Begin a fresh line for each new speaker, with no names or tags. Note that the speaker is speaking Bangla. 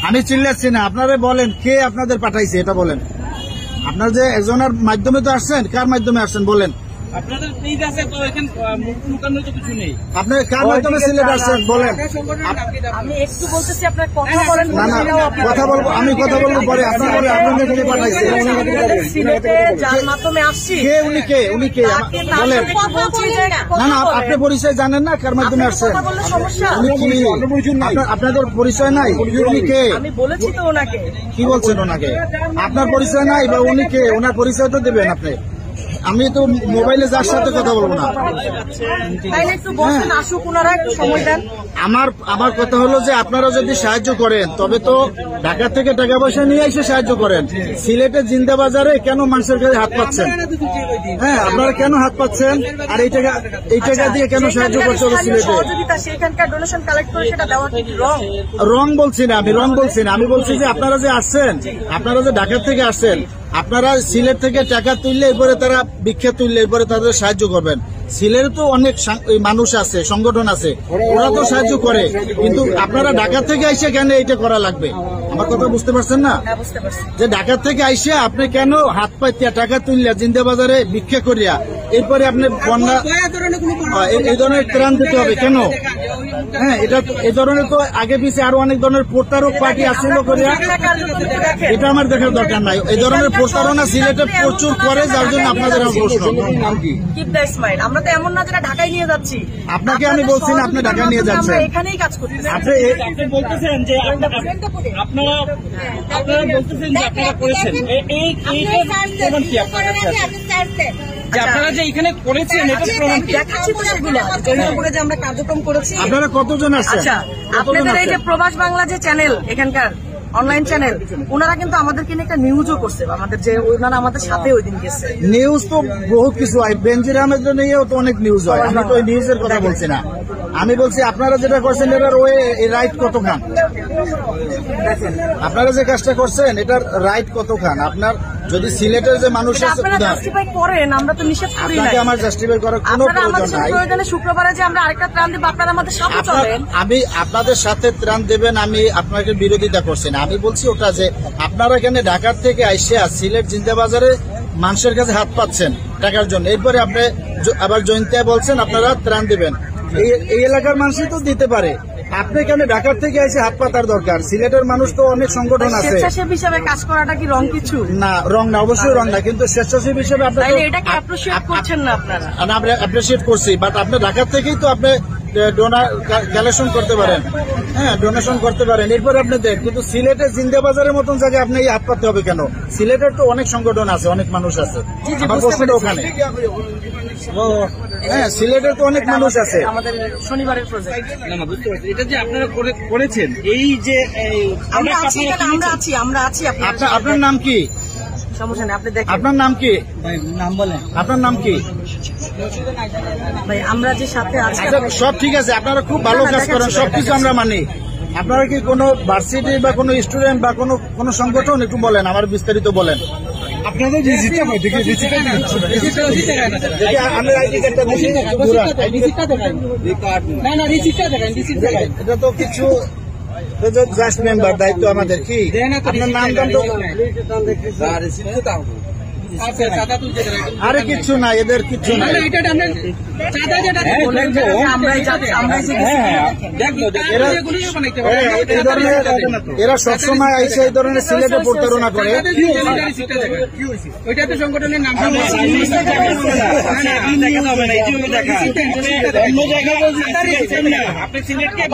আমি চিল্লাচ্ছি না, আপনারা বলেন কে আপনাদের পাঠাইছে এটা বলেন। আপনার যে একজনের মাধ্যমে তো আসছেন, কার মাধ্যমে আসছেন বলেন।
আপনাদের পেজ আছে তো, এখানে মুখ লুকানোর তো কিছু নেই।
আপনি কার মাধ্যমে সিলেট আসছেন বলেন।
আমি একটু বলতেছি, আপনার কথা বলেন।
না না, কথা বলবো, আমি কথা বলবো পরে। আপনার বলে আপনাদের থেকে পাঠাইছে।
সিলেটে যার মাধ্যমে আসছি,
কে উনি, কে উনি, কে বলেন। না না, আপনি পরিচয় জানেন না, কার মাধ্যমে আসছেন উনি কি? আপনাদের পরিচয় নাই, উনি কে?
আমি বলেছি তো ওনাকে।
কি বলছেন ওনাকে? আপনার পরিচয় নাই বা উনি কে? ওনার পরিচয় তো দেবেন আপনি। আমি তো মোবাইলে যার সাথে কথা বলবো না। আমার কথা হলো যে আপনারা যদি সাহায্য করেন তবে তো ঢাকা থেকে টাকা পয়সা নিয়ে এসে সাহায্য করেন। সিলেটের জিন্দা বাজারে কেন মানুষের কাছে হাত পাচ্ছেন? হ্যাঁ, আপনারা কেন হাত পাচ্ছেন? আর এই টাকা দিয়ে কেন সাহায্য করতে হবে সিলেটে? রং বলছি না, আমি রং বলছি না। আমি বলছি যে আপনারা যে আসছেন, আপনারা যে ঢাকা থেকে আসছেন, আপনারা সিলেট থেকে টাকা তুললে এরপরে তারা ভিক্ষা তুললে এরপরে তাদের সাহায্য করবেন। সিলেটে তো অনেক মানুষ আছে, সংগঠন আছে, ওরা তো সাহায্য করে, কিন্তু আপনারা ঢাকা থেকে আইসে কেন এটা করা লাগবে? আমার কথা বুঝতে পারছেন না? যে ঢাকা থেকে আইসে আপনি কেন হাত পাইতিয়া টাকা তুললিয়া জিন্দা বাজারে ভিক্ষা করিয়া এরপরে আপনি বন্যা এই ধরনের ত্রাণ দিতে হবে কেন? হ্যাঁ, এটা এই ধরনের তো আগে পিছিয়ে আরো অনেক ধরনের প্রতারক পার্টি আসছিল করিয়া, এটা আমার দেখার দরকার নাই। এই ধরনের প্রতারণা সিলেটে প্রচুর করে, যার জন্য আপনাদের প্রশ্ন।
আমরা তো এমন না যেটা ঢাকায় নিয়ে যাচ্ছি।
আপনাকে আমি বলছি না আপনি ঢাকায় নিয়ে যাচ্ছেন,
এখানেই কাজ করতেছি।
আপনি বলতেছেন যে আপনারা বলতেছেন যে আপনারা করেছেন, প্রমাণ কি আপনার কাছে আছে? যে আপনারা যে এখানে করেছেন এটা প্রমাণ কি?
দেখাচ্ছি তো সেগুলো, যে আমরা কার্যক্রম করেছি।
আপনারা কতজন আসছেন?
আচ্ছা, আপনাদের এই যে প্রবাস বাংলা যে চ্যানেল, এখানকার অনলাইন চ্যানেল, ওনারা কিন্তু আমাদেরকে নিয়ে একটা নিউজও করছে। আমাদের যে ওনারা আমাদের সাথে ওই দিন গেছে।
নিউজ তো বহুত কিছু হয়, বেনজির আহমেদ নিয়েও তো অনেক নিউজ হয়। আমি তো ওই নিউজের কথা বলছি না, আমি বলছি আপনারা যেটা করছেন এটার ওই রাইট কতখান? আপনারা যে কাজটা করছেন এটার রাইট কতখান? আপনার যদি সিলেটের যে মানুষ আছে
করেন, আমরা তো নিষেধ করি না।
আমার জাস্টিফাই করার কোনো প্রয়োজন নাই।
শুক্রবারে যে আমরা আরেকটা ত্রাণ দেবো, আপনারা আমাদের সাথে চলেন।
আমি আপনাদের সাথে ত্রাণ দেবেন, আমি আপনাকে বিরোধিতা করছি না। আমি বলছি ওটা যে আপনারা এখানে ঢাকার থেকে আইসে সিলেট জিন্দা বাজারে মানুষের কাছে হাত পাচ্ছেন টাকার জন্য, এরপরে আপনি আবার জয়ন্তিয়া বলছেন আপনারা ত্রাণ দেবেন। এই এলাকার মানুষই তো দিতে পারে, আপনি কেন ঢাকার থেকে এসে হাত পাতার দরকার? সিলেটের মানুষ তো অনেক সংগঠন আছে।
স্বেচ্ছাসেবী হিসেবে কাজ করাটা কি রং কিছু?
না, রং না, অবশ্যই রং না, কিন্তু স্বেচ্ছাসেবী হিসেবে আপনারা
এটাকে অ্যাপ্রিশিয়েট করছেন না। আপনারা
আমরা অ্যাপ্রিশিয়েট করছি, বাট আপনি ঢাকার থেকেই তো আপনি ডোনার কালেকশন করতে পারেন। হ্যাঁ, ডোনেশন করতে পারেন, এরপরে আপনি দেন। কিন্তু সিলেটের জিন্দা বাজারের মতন জায়গায় আপনি হাত পাততে হবে কেন? সিলেটের তো অনেক সংগঠন আছে, অনেক মানুষ আছে। আমার প্রশ্নটা ওখানে। হ্যাঁ, সিলেটের তো অনেক মানুষ আছে।
আমাদের শনিবারের প্রজেক্ট।
না না, বুঝতে পারছি। এটা যে আপনারা করেছেন, এই যে
আমরা আছি।
আপনার নাম কি?
সমস্যা নেই, আপনি দেখেন।
আপনার নাম কি?
নাম বলেন।
আপনার নাম কি?
ভাই, আমরা যে সাথে আছি
সব ঠিক আছে, আপনারা খুব ভালো কাজ করেন, সবকিছু আমরা মানি। আপনারা কি কোনো ভার্সিটি বা কোনো স্টুডেন্ট বা কোনো সংগঠন? একটু বলেন, আমার বিস্তারিত বলেন। আপনাদের এটা তো কিছু জাস্ট মেম্বার, দায়িত্ব আমাদের কি? আপনার নাম আরে কিচ্ছু নাই, এদের কিচ্ছু নাই। এরা সবসময় এসে এই ধরনের সিলেটে প্রতারণা করে।
ওইটাতে সংগঠনের নাম অন্য জায়গায় আপনি সিলেটকে